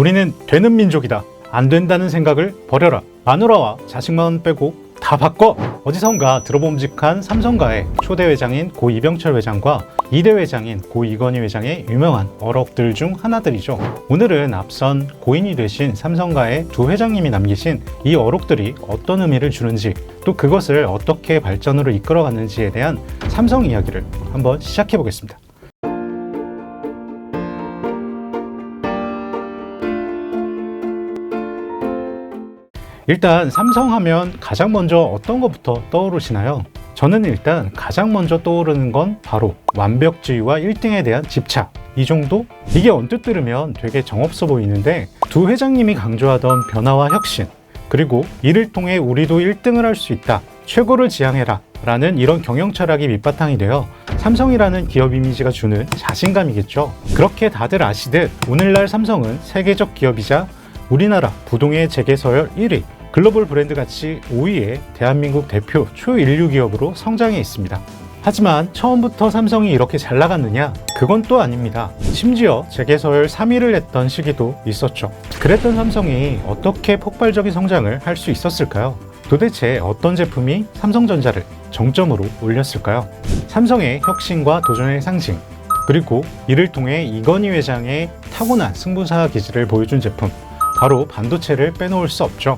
우리는 되는 민족이다. 안 된다는 생각을 버려라. 마누라와 자식만 빼고 다 바꿔! 어디선가 들어봄직한 삼성가의 초대 회장인 고 이병철 회장과 2대 회장인 고 이건희 회장의 유명한 어록들 중 하나들이죠. 오늘은 앞선 고인이 되신 삼성가의 두 회장님이 남기신 이 어록들이 어떤 의미를 주는지, 또 그것을 어떻게 발전으로 이끌어갔는지에 대한 삼성 이야기를 한번 시작해 보겠습니다. 일단 삼성하면 가장 먼저 어떤 것부터 떠오르시나요? 저는 일단 가장 먼저 떠오르는 건 바로 완벽주의와 1등에 대한 집착, 이 정도? 이게 언뜻 들으면 되게 정없어 보이는데, 두 회장님이 강조하던 변화와 혁신, 그리고 이를 통해 우리도 1등을 할 수 있다, 최고를 지향해라 라는 이런 경영 철학이 밑바탕이 되어 삼성이라는 기업 이미지가 주는 자신감이겠죠. 그렇게 다들 아시듯 오늘날 삼성은 세계적 기업이자 우리나라 부동의 재계 서열 1위, 글로벌 브랜드 가치 5위의 대한민국 대표 초인류 기업으로 성장해 있습니다. 하지만 처음부터 삼성이 이렇게 잘 나갔느냐? 그건 또 아닙니다. 심지어 재계 서열 3위를 했던 시기도 있었죠. 그랬던 삼성이 어떻게 폭발적인 성장을 할 수 있었을까요? 도대체 어떤 제품이 삼성전자를 정점으로 올렸을까요? 삼성의 혁신과 도전의 상징, 그리고 이를 통해 이건희 회장의 타고난 승부사 기질을 보여준 제품, 바로 반도체를 빼놓을 수 없죠.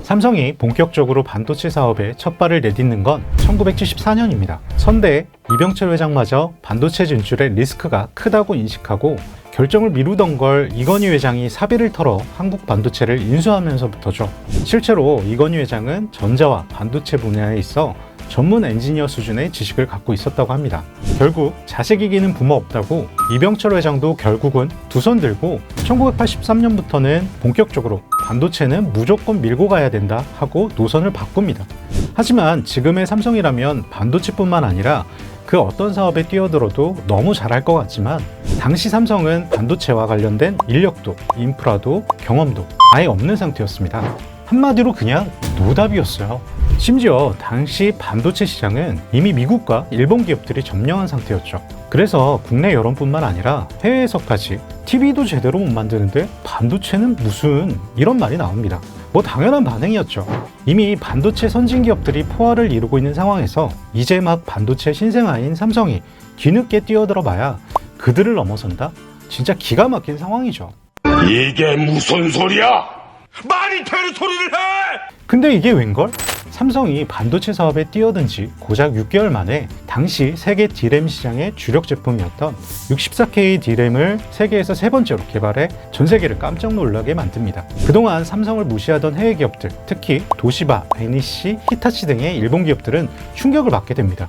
삼성이 본격적으로 반도체 사업에 첫 발을 내딛는 건 1974년입니다. 선대 이병철 회장마저 반도체 진출의 리스크가 크다고 인식하고 결정을 미루던 걸 이건희 회장이 사비를 털어 한국 반도체를 인수하면서부터죠. 실제로 이건희 회장은 전자와 반도체 분야에 있어 전문 엔지니어 수준의 지식을 갖고 있었다고 합니다. 결국 자식 이기는 부모 없다고 이병철 회장도 결국은 두 손 들고 1983년부터는 본격적으로 반도체는 무조건 밀고 가야 된다 하고 노선을 바꿉니다. 하지만 지금의 삼성이라면 반도체뿐만 아니라 그 어떤 사업에 뛰어들어도 너무 잘할 것 같지만, 당시 삼성은 반도체와 관련된 인력도, 인프라도, 경험도 아예 없는 상태였습니다. 한마디로 그냥 노답이었어요. 심지어 당시 반도체 시장은 이미 미국과 일본 기업들이 점령한 상태였죠. 그래서 국내 여론뿐만 아니라 해외에서까지 TV도 제대로 못 만드는데 반도체는 무슨, 이런 말이 나옵니다. 뭐 당연한 반응이었죠. 이미 반도체 선진 기업들이 포화를 이루고 있는 상황에서 이제 막 반도체 신생아인 삼성이 뒤늦게 뛰어들어 봐야 그들을 넘어선다? 진짜 기가 막힌 상황이죠. 이게 무슨 소리야? 말이 되는 소리를 해! 근데 이게 웬걸? 삼성이 반도체 사업에 뛰어든 지 고작 6개월 만에 당시 세계 D램 시장의 주력 제품이었던 64K D램을 세계에서 세 번째로 개발해 전 세계를 깜짝 놀라게 만듭니다. 그동안 삼성을 무시하던 해외 기업들, 특히 도시바, NEC, 히타치 등의 일본 기업들은 충격을 받게 됩니다.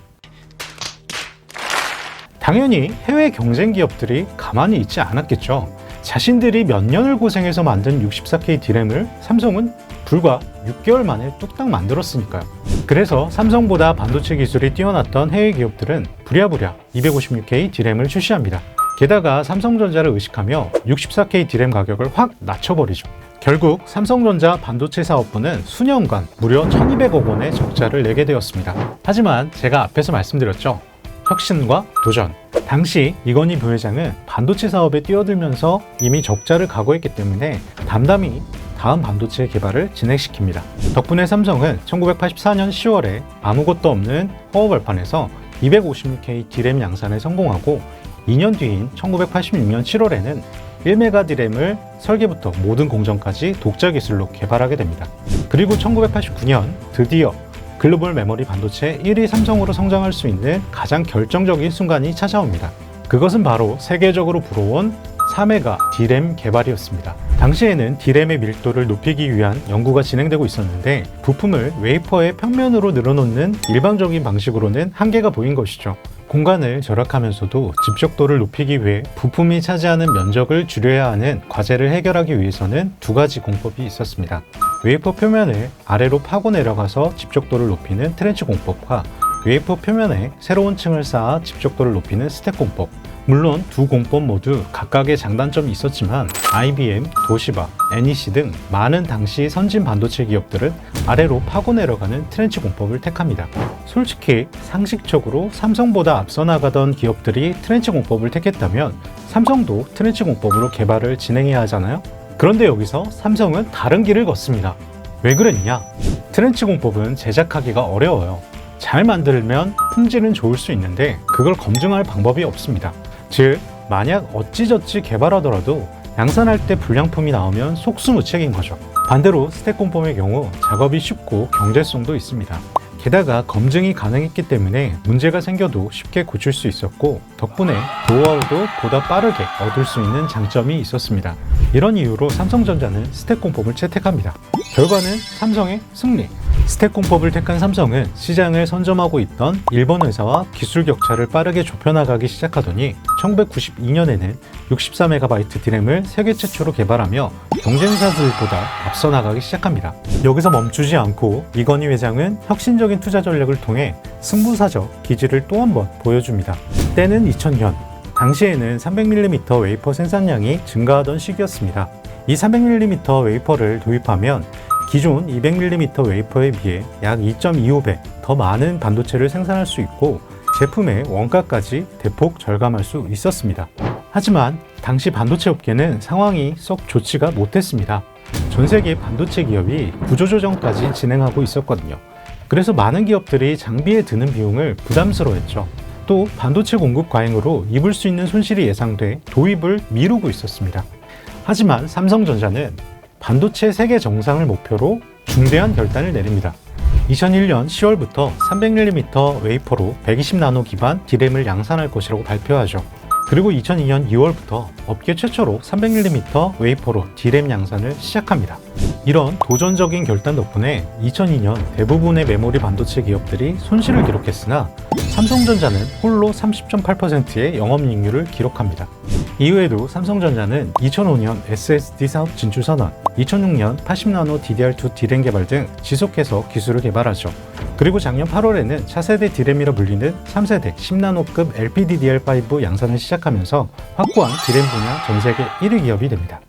당연히 해외 경쟁 기업들이 가만히 있지 않았겠죠. 자신들이 몇 년을 고생해서 만든 64K D램을 삼성은 불과 6개월 만에 뚝딱 만들었으니까요. 그래서 삼성보다 반도체 기술이 뛰어났던 해외 기업들은 부랴부랴 256K D램을 출시합니다. 게다가 삼성전자를 의식하며 64K D램 가격을 확 낮춰버리죠. 결국 삼성전자 반도체 사업부는 수년간 무려 1200억 원의 적자를 내게 되었습니다. 하지만 제가 앞에서 말씀드렸죠. 혁신과 도전. 당시 이건희 부회장은 반도체 사업에 뛰어들면서 이미 적자를 각오했기 때문에 담담히 다음 반도체 개발을 진행시킵니다. 덕분에 삼성은 1984년 10월에 아무것도 없는 허허 발판에서 256K D램 양산에 성공하고 2년 뒤인 1986년 7월에는 1메가 D램을 설계부터 모든 공정까지 독자 기술로 개발하게 됩니다. 그리고 1989년 드디어 글로벌 메모리 반도체 1위 삼성으로 성장할 수 있는 가장 결정적인 순간이 찾아옵니다. 그것은 바로 세계적으로 불어온 4메가 D램 개발이었습니다. 당시에는 D램의 밀도를 높이기 위한 연구가 진행되고 있었는데, 부품을 웨이퍼의 평면으로 늘어놓는 일반적인 방식으로는 한계가 보인 것이죠. 공간을 절약하면서도 집적도를 높이기 위해 부품이 차지하는 면적을 줄여야 하는 과제를 해결하기 위해서는 두 가지 공법이 있었습니다. 웨이퍼 표면을 아래로 파고 내려가서 집적도를 높이는 트렌치 공법과 웨이퍼 표면에 새로운 층을 쌓아 집적도를 높이는 스택 공법. 물론 두 공법 모두 각각의 장단점이 있었지만 IBM, 도시바, NEC 등 많은 당시 선진 반도체 기업들은 아래로 파고 내려가는 트렌치 공법을 택합니다. 솔직히 상식적으로 삼성보다 앞서 나가던 기업들이 트렌치 공법을 택했다면 삼성도 트렌치 공법으로 개발을 진행해야 하잖아요? 그런데 여기서 삼성은 다른 길을 걷습니다. 왜 그랬냐? 트렌치 공법은 제작하기가 어려워요. 잘 만들면 품질은 좋을 수 있는데 그걸 검증할 방법이 없습니다. 즉, 만약 어찌저찌 개발하더라도 양산할 때 불량품이 나오면 속수무책인 거죠. 반대로 스택 공법의 경우 작업이 쉽고 경제성도 있습니다. 게다가 검증이 가능했기 때문에 문제가 생겨도 쉽게 고칠 수 있었고 덕분에 노하우도 보다 빠르게 얻을 수 있는 장점이 있었습니다. 이런 이유로 삼성전자는 스택 공법을 채택합니다. 결과는 삼성의 승리. 스택 공법을 택한 삼성은 시장을 선점하고 있던 일본 회사와 기술 격차를 빠르게 좁혀나가기 시작하더니 1992년에는 64MB 디램을 세계 최초로 개발하며 경쟁사들보다 앞서 나가기 시작합니다. 여기서 멈추지 않고 이건희 회장은 혁신적인 투자 전략을 통해 승부사적 기질을 또 한 번 보여줍니다. 때는 2000년. 당시에는 300mm 웨이퍼 생산량이 증가하던 시기였습니다. 이 300mm 웨이퍼를 도입하면 기존 200mm 웨이퍼에 비해 약 2.25배 더 많은 반도체를 생산할 수 있고 제품의 원가까지 대폭 절감할 수 있었습니다. 하지만 당시 반도체 업계는 상황이 썩 좋지가 못했습니다. 전 세계 반도체 기업이 구조조정까지 진행하고 있었거든요. 그래서 많은 기업들이 장비에 드는 비용을 부담스러워했죠. 또 반도체 공급 과잉으로 입을 수 있는 손실이 예상돼 도입을 미루고 있었습니다. 하지만 삼성전자는 반도체 세계 정상을 목표로 중대한 결단을 내립니다. 2001년 10월부터 300mm 웨이퍼로 120나노 기반 디램을 양산할 것이라고 발표하죠. 그리고 2002년 2월부터 업계 최초로 300mm 웨이퍼로 디램 양산을 시작합니다. 이런 도전적인 결단 덕분에 2002년 대부분의 메모리 반도체 기업들이 손실을 기록했으나 삼성전자는 홀로 30.8%의 영업이익률을 기록합니다. 이후에도 삼성전자는 2005년 SSD 사업 진출 선언, 2006년 80나노 DDR2 디램 개발 등 지속해서 기술을 개발하죠. 그리고 작년 8월에는 차세대 디램이라 불리는 3세대 10나노급 LPDDR5 양산을 시작하면서 확고한 디램 분야 전 세계 1위 기업이 됩니다.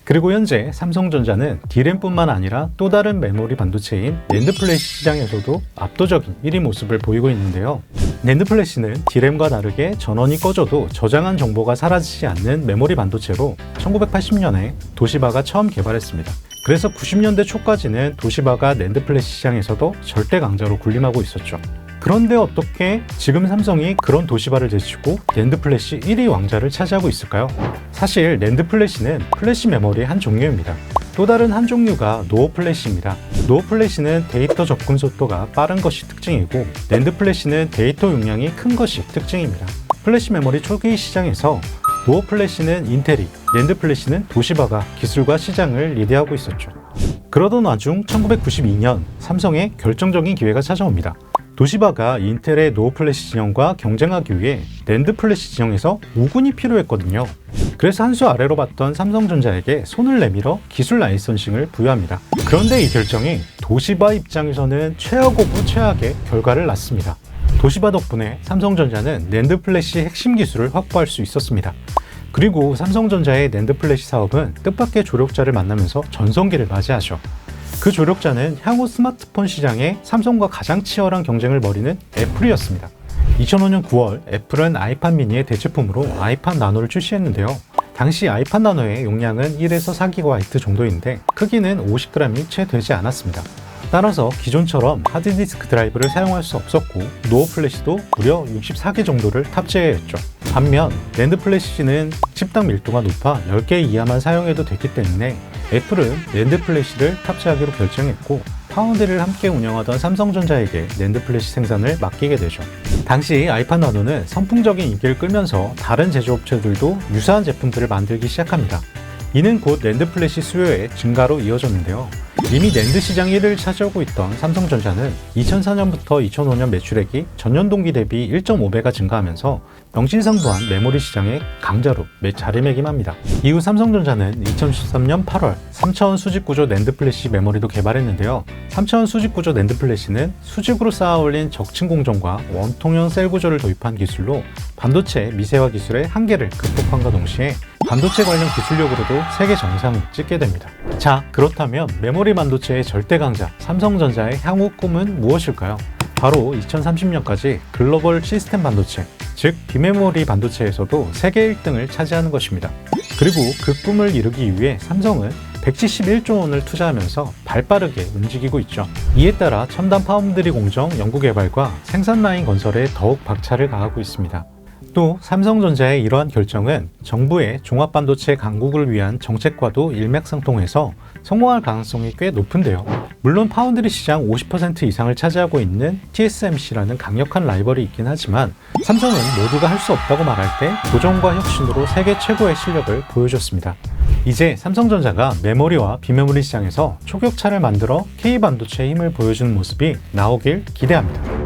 그리고 현재 삼성전자는 디램뿐만 아니라 또 다른 메모리 반도체인 낸드 플래시 시장에서도 압도적인 1위 모습을 보이고 있는데요. 낸드 플래시는 디램과 다르게 전원이 꺼져도 저장한 정보가 사라지지 않는 메모리 반도체로 1980년에 도시바가 처음 개발했습니다. 그래서 90년대 초까지는 도시바가 낸드 플래시 시장에서도 절대 강자로 군림하고 있었죠. 그런데 어떻게 지금 삼성이 그런 도시바를 제치고 낸드 플래시 1위 왕자를 차지하고 있을까요? 사실 낸드 플래시는 플래시 메모리의 한 종류입니다. 또 다른 한 종류가 노어 플래시입니다. 노어 플래시는 데이터 접근 속도가 빠른 것이 특징이고 낸드 플래시는 데이터 용량이 큰 것이 특징입니다. 플래시 메모리 초기 시장에서 노어 플래시는 인텔이, 낸드 플래시는 도시바가 기술과 시장을 리드하고 있었죠. 그러던 와중 1992년 삼성의 결정적인 기회가 찾아옵니다. 도시바가 인텔의 노어 플래시 진영과 경쟁하기 위해 낸드 플래시 진영에서 우군이 필요했거든요. 그래서 한 수 아래로 봤던 삼성전자에게 손을 내밀어 기술 라이선싱을 부여합니다. 그런데 이 결정이 도시바 입장에서는 최악 오브 최악의 결과를 낳습니다. 도시바 덕분에 삼성전자는 낸드 플래시 핵심 기술을 확보할 수 있었습니다. 그리고 삼성전자의 낸드 플래시 사업은 뜻밖의 조력자를 만나면서 전성기를 맞이하죠. 그 조력자는 향후 스마트폰 시장에 삼성과 가장 치열한 경쟁을 벌이는 애플이었습니다. 2005년 9월 애플은 아이팟 미니의 대체품으로 아이팟 나노를 출시했는데요. 당시 아이팟 나노의 용량은 1에서 4GB 정도인데 크기는 50g이 채 되지 않았습니다. 따라서 기존처럼 하드디스크 드라이브를 사용할 수 없었고 노어 플래시도 무려 64개 정도를 탑재해야 했죠. 반면 낸드 플래시는 칩당 밀도가 높아 10개 이하만 사용해도 됐기 때문에 애플은 낸드 플래시를 탑재하기로 결정했고 파운드리를 함께 운영하던 삼성전자에게 낸드 플래시 생산을 맡기게 되죠. 당시 아이팟 나노는 선풍적인 인기를 끌면서 다른 제조업체들도 유사한 제품들을 만들기 시작합니다. 이는 곧 낸드 플래시 수요의 증가로 이어졌는데요. 이미 낸드 시장 1위를 차지하고 있던 삼성전자는 2004년부터 2005년 매출액이 전년 동기 대비 1.5배가 증가하면서 명실상부한 메모리 시장의 강자로 자리매김합니다. 이후 삼성전자는 2013년 8월 3차원 수직구조 낸드 플래시 메모리도 개발했는데요. 3차원 수직구조 낸드 플래시는 수직으로 쌓아올린 적층 공정과 원통형 셀 구조를 도입한 기술로 반도체 미세화 기술의 한계를 극복함과 동시에 반도체 관련 기술력으로도 세계 정상을 찍게 됩니다. 자, 그렇다면 메모리 반도체의 절대 강자 삼성전자의 향후 꿈은 무엇일까요? 바로 2030년까지 글로벌 시스템 반도체, 즉 비메모리 반도체에서도 세계 1등을 차지하는 것입니다. 그리고 그 꿈을 이루기 위해 삼성은 171조 원을 투자하면서 발빠르게 움직이고 있죠. 이에 따라 첨단 파운드리 공정 연구개발과 생산 라인 건설에 더욱 박차를 가하고 있습니다. 또 삼성전자의 이러한 결정은 정부의 종합반도체 강국을 위한 정책과도 일맥상통해서 성공할 가능성이 꽤 높은데요. 물론 파운드리 시장 50% 이상을 차지하고 있는 TSMC라는 강력한 라이벌이 있긴 하지만 삼성은 모두가 할 수 없다고 말할 때 도전과 혁신으로 세계 최고의 실력을 보여줬습니다. 이제 삼성전자가 메모리와 비메모리 시장에서 초격차를 만들어 K반도체의 힘을 보여주는 모습이 나오길 기대합니다.